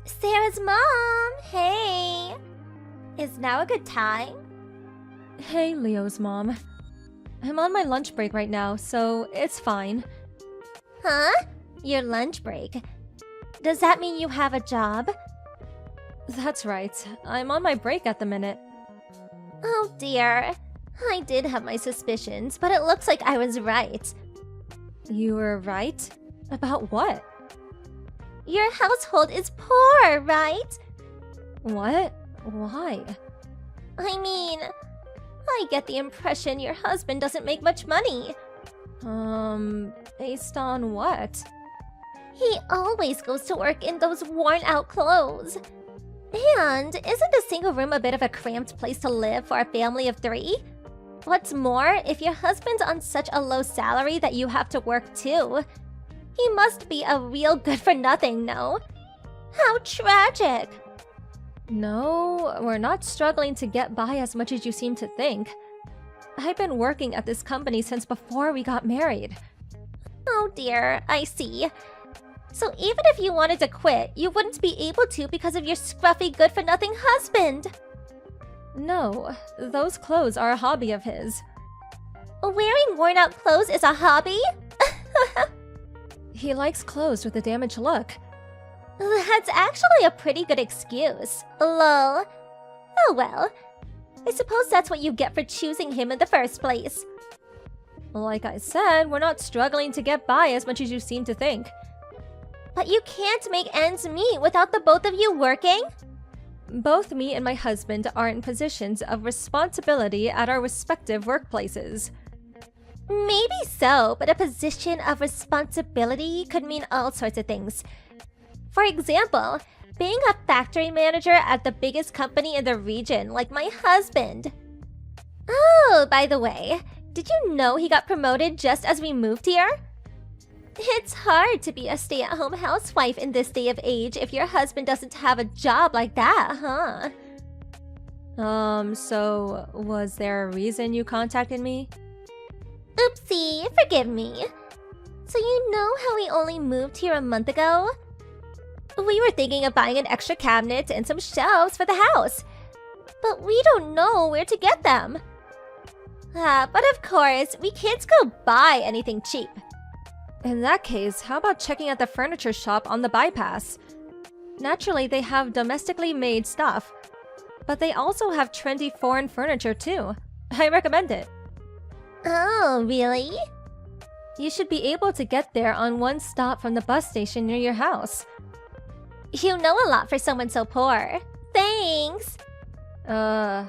Sarah's mom! Hey! Is now a good time? Hey, Leo's mom. I'm on my lunch break right now, so it's fine. Huh? Your lunch break? Does that mean you have a job? That's right. I'm on my break at the minute. Oh dear. I did have my suspicions, but it looks like I was right. You were right? About what? Your household is poor, right? What? Why? I mean, I get the impression your husband doesn't make much money. Based on what? He always goes to work in those worn-out clothes. And isn't a single room a bit of a cramped place to live for a family of 3? What's more, if your husband's on such a low salary that you have to work too, he must be a real good-for-nothing, no? How tragic! No, we're not struggling to get by as much as you seem to think. I've been working at this company since before we got married. Oh dear, I see. So even if you wanted to quit, you wouldn't be able to because of your scruffy good-for-nothing husband! No, those clothes are a hobby of his. Wearing worn-out clothes is a hobby? He likes clothes with a damaged look. That's actually a pretty good excuse. Lol. Oh well. I suppose that's what you get for choosing him in the first place. Like I said, we're not struggling to get by as much as you seem to think. But you can't make ends meet without the both of you working? Both me and my husband are in positions of responsibility at our respective workplaces. Maybe so, but a position of responsibility could mean all sorts of things. For example, being a factory manager at the biggest company in the region, like my husband. Oh, by the way, did you know he got promoted just as we moved here? It's hard to be a stay-at-home housewife in this day of age if your husband doesn't have a job like that, huh? So was there a reason you contacted me? Oopsie, forgive me. So you know how we only moved here a month ago? We were thinking of buying an extra cabinet and some shelves for the house. But we don't know where to get them. But of course, we can't go buy anything cheap. In that case, how about checking out the furniture shop on the bypass? Naturally, they have domestically made stuff, but they also have trendy foreign furniture too. I recommend it. Oh, really? You should be able to get there on one stop from the bus station near your house. You know a lot for someone so poor. Thanks! I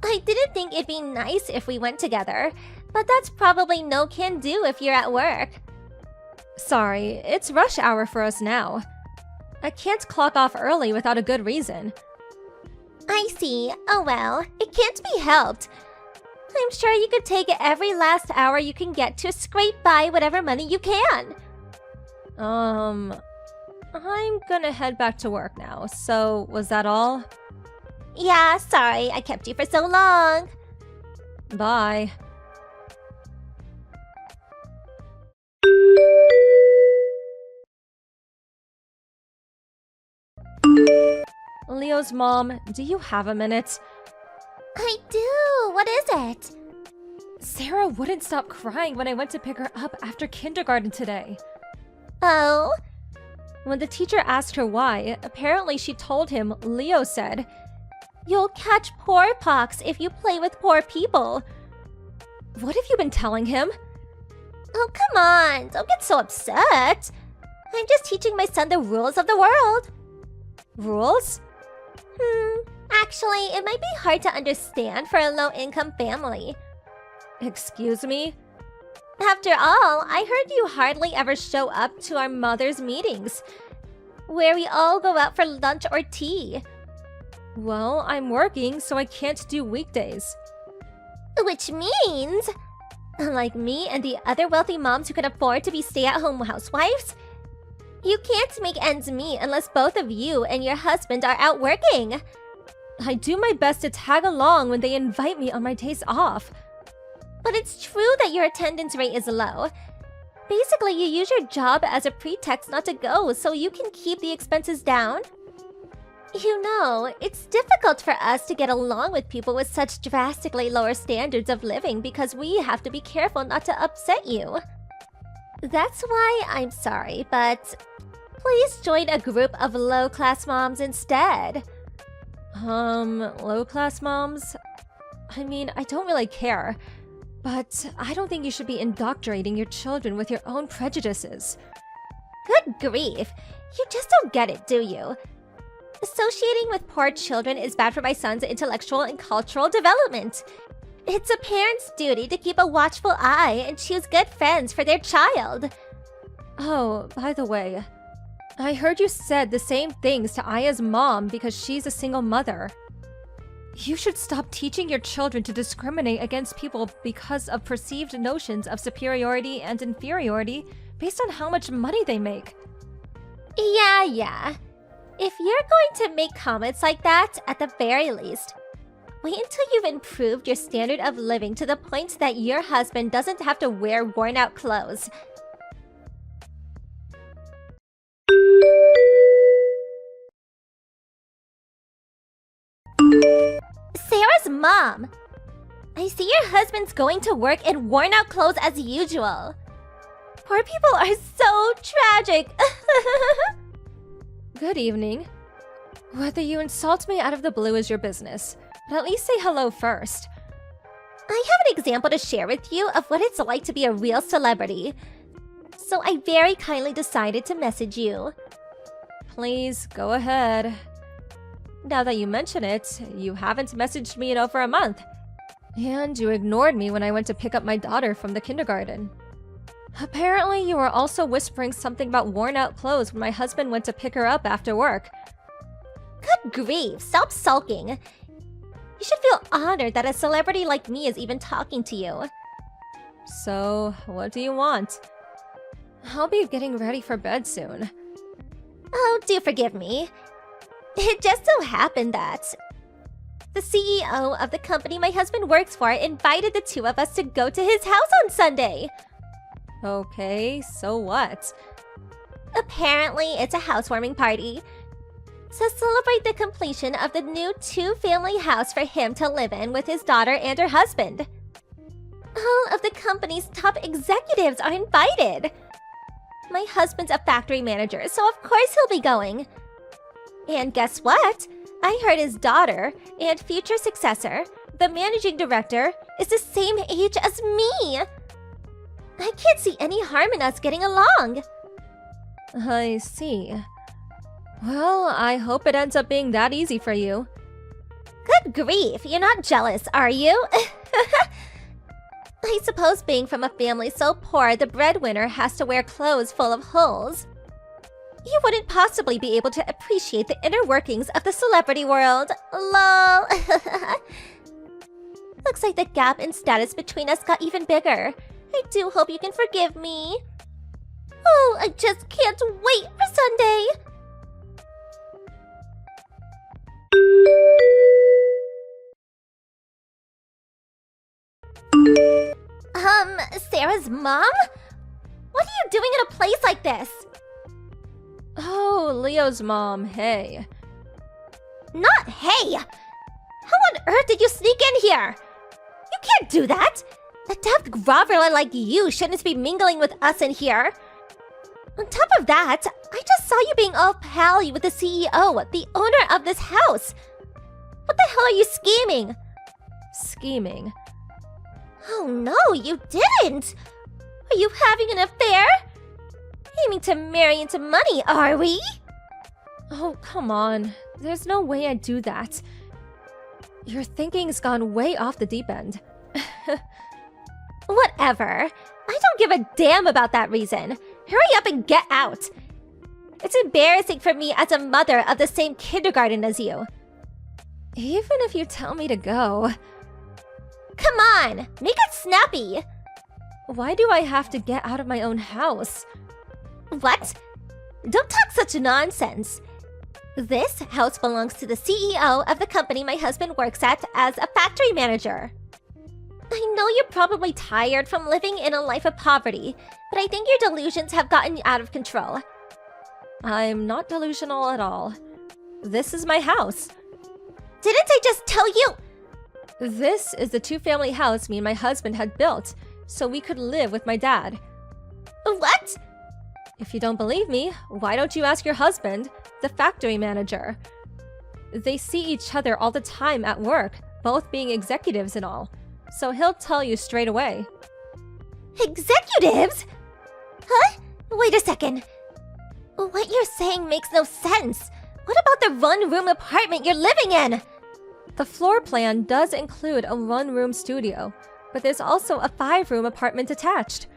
didn't think it'd be nice if we went together, but that's probably no can do if you're at work. Sorry, it's rush hour for us now. I can't clock off early without a good reason. I see. Oh well, it can't be helped. I'm sure you could take every last hour you can get to scrape by whatever money you can. I'm gonna head back to work now, so was that all? Yeah, sorry, I kept you for so long. Bye. Leo's mom, do you have a minute? I do. What is it? Sarah wouldn't stop crying when I went to pick her up after kindergarten today. Oh? When the teacher asked her why, apparently she told him Leo said, You'll catch poor pox if you play with poor people. What have you been telling him? Oh, come on. Don't get so upset. I'm just teaching my son the rules of the world. Rules? Actually, it might be hard to understand for a low-income family. Excuse me? After all, I heard you hardly ever show up to our mother's meetings, where we all go out for lunch or tea. Well, I'm working, so I can't do weekdays. Which means, unlike me and the other wealthy moms who can afford to be stay-at-home housewives, you can't make ends meet unless both of you and your husband are out working. I do my best to tag along when they invite me on my days off. But it's true that your attendance rate is low. Basically, you use your job as a pretext not to go so you can keep the expenses down. You know, it's difficult for us to get along with people with such drastically lower standards of living because we have to be careful not to upset you. That's why I'm sorry, but please join a group of low-class moms instead. Low-class moms? I mean, I don't really care, but I don't think you should be indoctrinating your children with your own prejudices. Good grief, you just don't get it, do you? Associating with poor children is bad for my son's intellectual and cultural development. It's a parent's duty to keep a watchful eye and choose good friends for their child. Oh, by the way, I heard you said the same things to Aya's mom because she's a single mother. You should stop teaching your children to discriminate against people because of perceived notions of superiority and inferiority based on how much money they make. Yeah. If you're going to make comments like that, at the very least, wait until you've improved your standard of living to the point that your husband doesn't have to wear worn-out clothes. Sarah's mom! I see your husband's going to work in worn-out clothes as usual. Poor people are so tragic. Good evening. Whether you insult me out of the blue is your business, but at least say hello first. I have an example to share with you of what it's like to be a real celebrity. So I very kindly decided to message you. Please, go ahead. Now that you mention it, you haven't messaged me in over a month. And you ignored me when I went to pick up my daughter from the kindergarten. Apparently, you were also whispering something about worn-out clothes when my husband went to pick her up after work. Good grief, stop sulking. You should feel honored that a celebrity like me is even talking to you. So, what do you want? I'll be getting ready for bed soon. Oh, do forgive me. It just so happened that the CEO of the company my husband works for invited the two of us to go to his house on Sunday. Okay, so what? Apparently, it's a housewarming party to celebrate the completion of the new two-family house for him to live in with his daughter and her husband. All of the company's top executives are invited. My husband's a factory manager, so of course he'll be going. And guess what? I heard his daughter and future successor, the managing director, is the same age as me. I can't see any harm in us getting along. I see. Well, I hope it ends up being that easy for you. Good grief, you're not jealous, are you? I suppose being from a family so poor the breadwinner has to wear clothes full of holes. You wouldn't possibly be able to appreciate the inner workings of the celebrity world. Lol. Looks like the gap in status between us got even bigger. I do hope you can forgive me. Oh, I just can't wait for Sunday. Sarah's mom? What are you doing in a place like this? Oh, Leo's mom, hey. Not hey! How on earth did you sneak in here? You can't do that! A daft groveler like you shouldn't be mingling with us in here. On top of that, I just saw you being all pally with the CEO, the owner of this house. What the hell are you scheming? Scheming? Oh no, you didn't! Are you having an affair? Aiming to marry into money, are we? Oh, come on. There's no way I'd do that. Your thinking's gone way off the deep end. Whatever. I don't give a damn about that reason. Hurry up and get out. It's embarrassing for me as a mother of the same kindergarten as you. Even if you tell me to go. Come on, make it snappy. Why do I have to get out of my own house? What? Don't talk such nonsense. This house belongs to the CEO of the company my husband works at as a factory manager. I know you're probably tired from living in a life of poverty, but I think your delusions have gotten out of control. I'm not delusional at all. This is my house. Didn't I just tell you? This is the two-family house me and my husband had built, so we could live with my dad. What? If you don't believe me, why don't you ask your husband, the factory manager? They see each other all the time at work, both being executives and all, so he'll tell you straight away. Executives? Huh? Wait a second. What you're saying makes no sense. What about the one-room apartment you're living in? The floor plan does include a one-room studio, but there's also a 5-room apartment attached.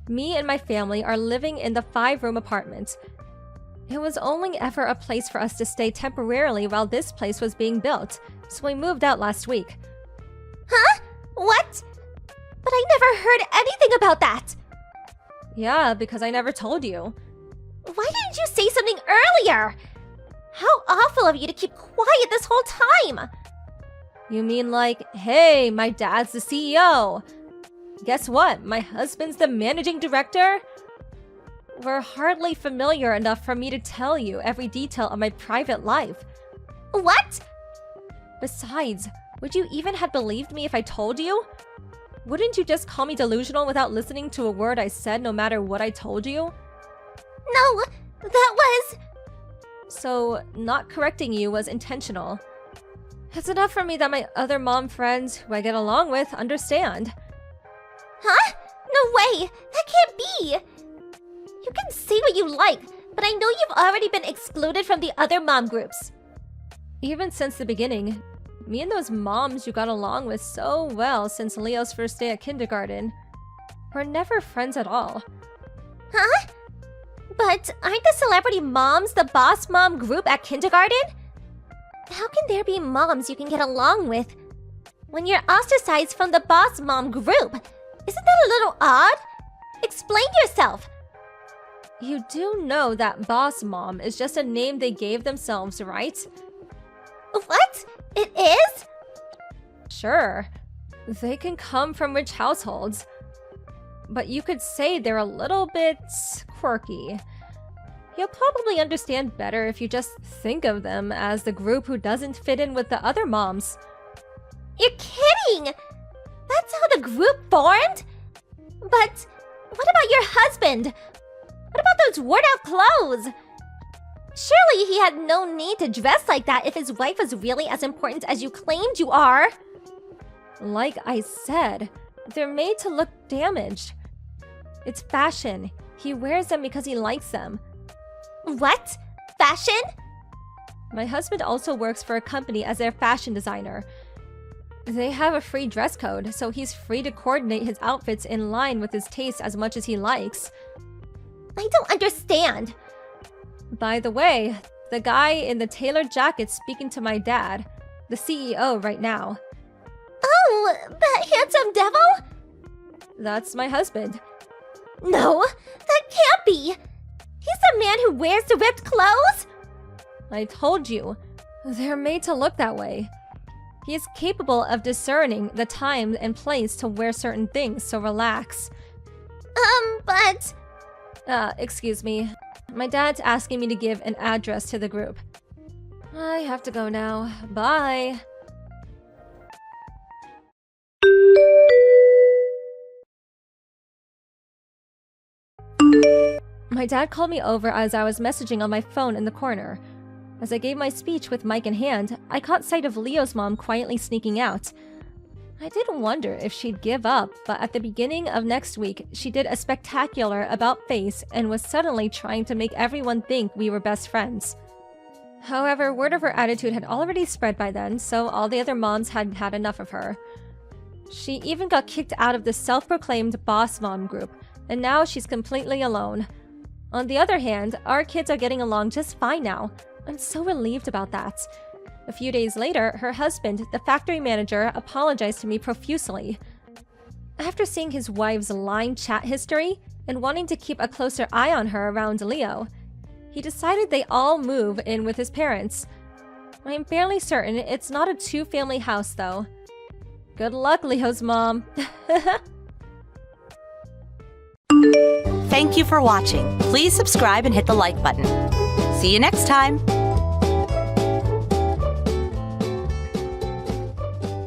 Me and my family are living in the 5-room apartment. It was only ever a place for us to stay temporarily while this place was being built, so we moved out last week. Huh? What? But I never heard anything about that! Yeah, because I never told you. Why didn't you say something earlier? How awful of you to keep quiet this whole time! You mean like, hey, my dad's the CEO. Guess what? My husband's the managing director? We're hardly familiar enough for me to tell you every detail of my private life. What? Besides, would you even have believed me if I told you? Wouldn't you just call me delusional without listening to a word I said no matter what I told you? No, that was... So, not correcting you was intentional. It's enough for me that my other mom friends, who I get along with, understand. Huh? No way! That can't be! You can say what you like, but I know you've already been excluded from the other mom groups. Even since the beginning, me and those moms you got along with so well since Leo's first day at kindergarten, we're never friends at all. Huh? But aren't the celebrity moms the boss mom group at kindergarten? How can there be moms you can get along with when you're ostracized from the boss mom group? Isn't that a little odd? Explain yourself. You do know that boss mom is just a name they gave themselves, right? What? It is? Sure. They can come from rich households. But you could say they're a little bit quirky. You'll probably understand better if you just think of them as the group who doesn't fit in with the other moms. You're kidding! That's how the group formed? But what about your husband? What about those worn-out clothes? Surely he had no need to dress like that if his wife was really as important as you claimed you are. Like I said, they're made to look damaged. It's fashion. He wears them because he likes them. What? Fashion? My husband also works for a company as their fashion designer. They have a free dress code, so he's free to coordinate his outfits in line with his taste as much as he likes. I don't understand. By the way, the guy in the tailored jacket's speaking to my dad, the CEO right now. Oh, that handsome devil? That's my husband. No, that can't be. He's the man who wears the ripped clothes? I told you, they're made to look that way. He is capable of discerning the time and place to wear certain things, so relax. But... Excuse me. My dad's asking me to give an address to the group. I have to go now. Bye. My dad called me over as I was messaging on my phone in the corner. As I gave my speech with mic in hand, I caught sight of Leo's mom quietly sneaking out. I did wonder if she'd give up, but at the beginning of next week, she did a spectacular about-face and was suddenly trying to make everyone think we were best friends. However, word of her attitude had already spread by then, so all the other moms had had enough of her. She even got kicked out of the self-proclaimed boss mom group, and now she's completely alone. On the other hand, our kids are getting along just fine now. I'm so relieved about that. A few days later, her husband, the factory manager, apologized to me profusely. After seeing his wife's line chat history and wanting to keep a closer eye on her around Leo, he decided they all move in with his parents. I'm fairly certain it's not a two-family house, though. Good luck, Leo's mom. Thank you for watching. Please subscribe and hit the like button. See you next time!